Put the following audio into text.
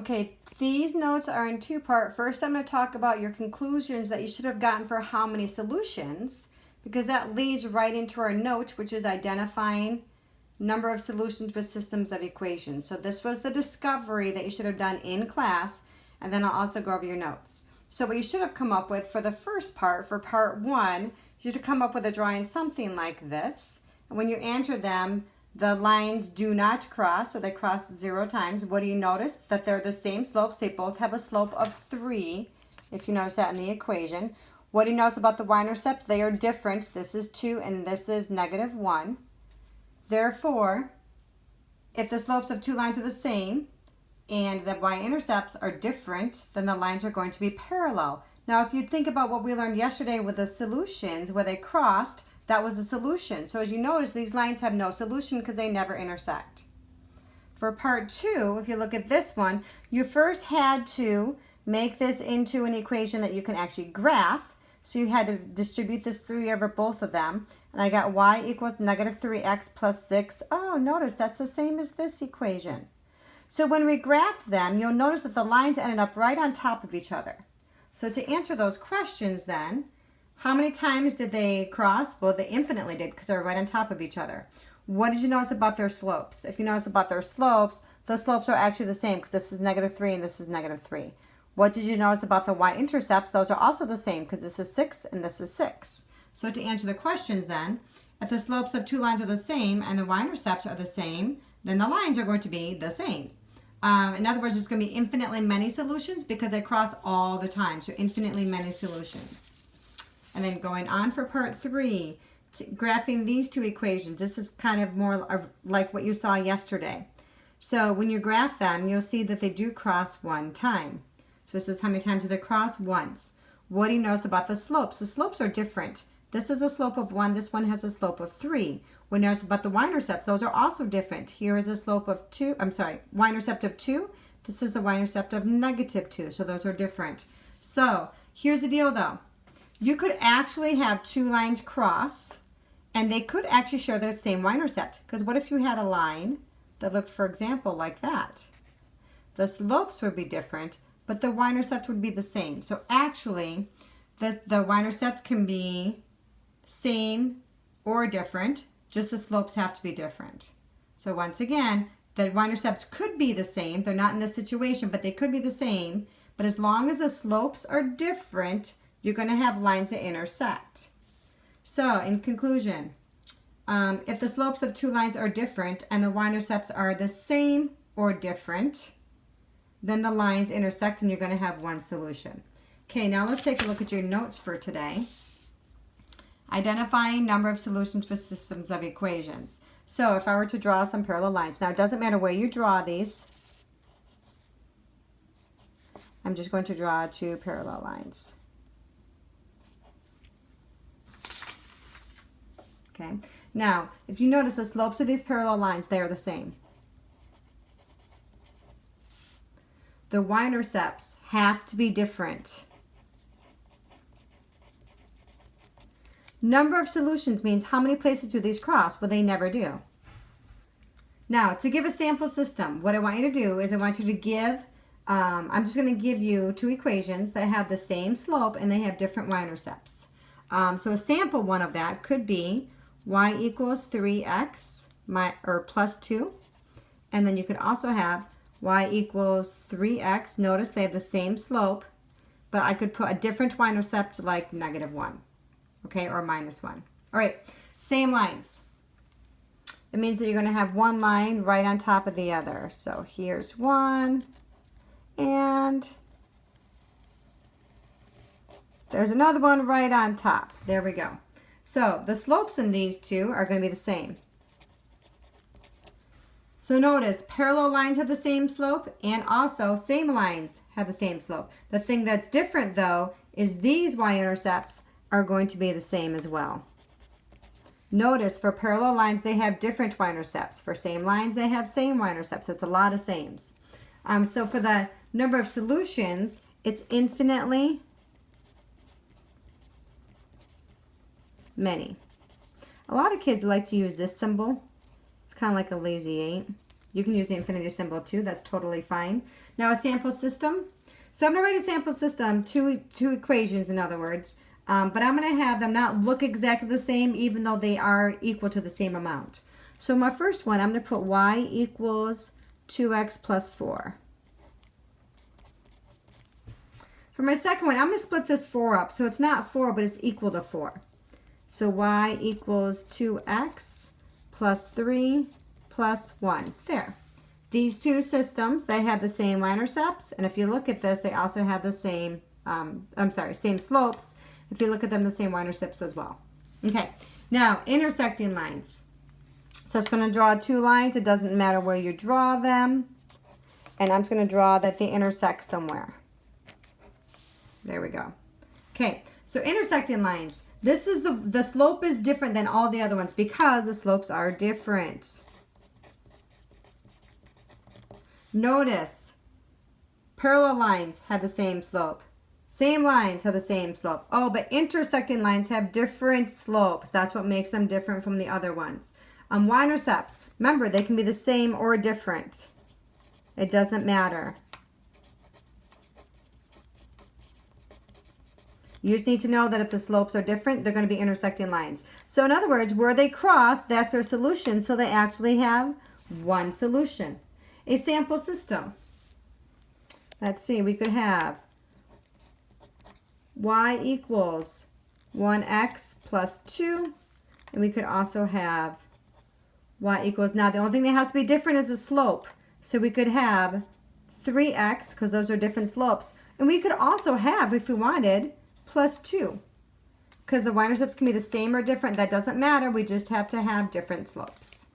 Okay, these notes are in two-part. First, I'm going to talk about your conclusions that you should have gotten for how many solutions, because that leads right into our note, which is identifying number of solutions with systems of equations. So this was the discovery that you should have done in class, and then I'll also go over your notes. So what you should have come up with for the first part, for part one, you should come up with a drawing something like this. And when you enter them, the lines do not cross, so they cross 0 times. What do you notice? That they're the same slopes. They both have a slope of 3, if you notice that in the equation. What do you notice about the y-intercepts? They are different. This is 2 and this is -1. Therefore, if the slopes of two lines are the same and the y-intercepts are different, then the lines are going to be parallel. Now, if you think about what we learned yesterday with the solutions, where they crossed, that was a solution. So as you notice, these lines have no solution because they never intersect. For part 2, if you look at this one, you first had to make this into an equation that you can actually graph. So you had to distribute this 3 over both of them. And I got y equals -3x plus 6. Oh, notice that's the same as this equation. So when we graphed them, you'll notice that the lines ended up right on top of each other. So to answer those questions then, how many times did they cross? Well, they infinitely did because they were right on top of each other. What did you notice about their slopes? If you notice about their slopes, the slopes are actually the same because this is -3 and this is -3. What did you notice about the y-intercepts? Those are also the same because this is 6 and this is 6. So to answer the questions then, if the slopes of two lines are the same and the y-intercepts are the same, then the lines are going to be the same. In other words, there's going to be infinitely many solutions because they cross all the time. So infinitely many solutions. And then going on for part 3, graphing these two equations. This is kind of more of like what you saw yesterday. So when you graph them, you'll see that they do cross 1 time. So this is how many times do they cross? Once. What do you notice about the slopes? The slopes are different. This is a slope of 1. This one has a slope of 3. What do you notice about the y-intercepts? Those are also different. Here is a slope of 2. Y-intercept of 2. This is a y-intercept of -2. So those are different. So here's the deal though. You could actually have 2 lines cross, and they could actually share the same y-intercept. Because what if you had a line that looked, for example, like that? The slopes would be different, but the y-intercept would be the same. So actually, the y-intercepts can be same or different, just the slopes have to be different. So once again, the y-intercepts could be the same. They're not in this situation, but they could be the same. But as long as the slopes are different, you're going to have lines that intersect. So in conclusion, if the slopes of 2 lines are different and the y-intercepts are the same or different, then the lines intersect and you're going to have one solution. Okay, now let's take a look at your notes for today. Identifying number of solutions with systems of equations. So if I were to draw some parallel lines, now it doesn't matter where you draw these. I'm just going to draw 2 parallel lines. Okay. Now, if you notice the slopes of these parallel lines, they are the same. The y-intercepts have to be different. Number of solutions means how many places do these cross? Well, they never do. Now, to give a sample system, what I want you to do is I want you to give, I'm just going to give you 2 equations that have the same slope and they have different y-intercepts. So a sample one of that could be y equals 3x plus 2. And then you could also have y equals 3x. Notice they have the same slope, but I could put a different y-intercept like -1, okay, or -1. All right, same lines. It means that you're going to have one line right on top of the other. So here's one, and there's another one right on top. There we go. So the slopes in these two are going to be the same. So notice, parallel lines have the same slope, and also same lines have the same slope. The thing that's different, though, is these y-intercepts are going to be the same as well. Notice, for parallel lines, they have different y-intercepts. For same lines, they have same y-intercepts. So it's a lot of sames. So for the number of solutions, it's infinitely many. A lot of kids like to use this symbol. It's kind of like a lazy 8. You can use the infinity symbol too. That's totally fine. Now a sample system. So I'm going to write a sample system, two equations in other words. But I'm going to have them not look exactly the same even though they are equal to the same amount. So my first one, I'm going to put y equals 2x plus 4. For my second one, I'm going to split this 4 up. So it's not 4, but it's equal to 4. So y equals 2x plus 3 plus 1. There. These two systems, they have the same y-intercepts. And if you look at this, they also have the same, same slopes. If you look at them, the same y-intercepts as well. Okay. Now, intersecting lines. So it's going to draw two lines. It doesn't matter where you draw them. And I'm just going to draw that they intersect somewhere. There we go. Okay, so intersecting lines. This is the slope is different than all the other ones because the slopes are different. Notice, parallel lines have the same slope. Same lines have the same slope. Oh, but intersecting lines have different slopes. That's what makes them different from the other ones. Y-intercepts, remember, they can be the same or different. It doesn't matter. You just need to know that if the slopes are different, they're going to be intersecting lines. So in other words, where they cross, that's their solution. So they actually have one solution. A sample system. Let's see, we could have y equals 1x plus 2. And we could also have y equals, now the only thing that has to be different is the slope. So we could have 3x, because those are different slopes. And we could also have, if we wanted, plus 2. Because the y-intercepts can be the same or different. That doesn't matter. We just have to have different slopes.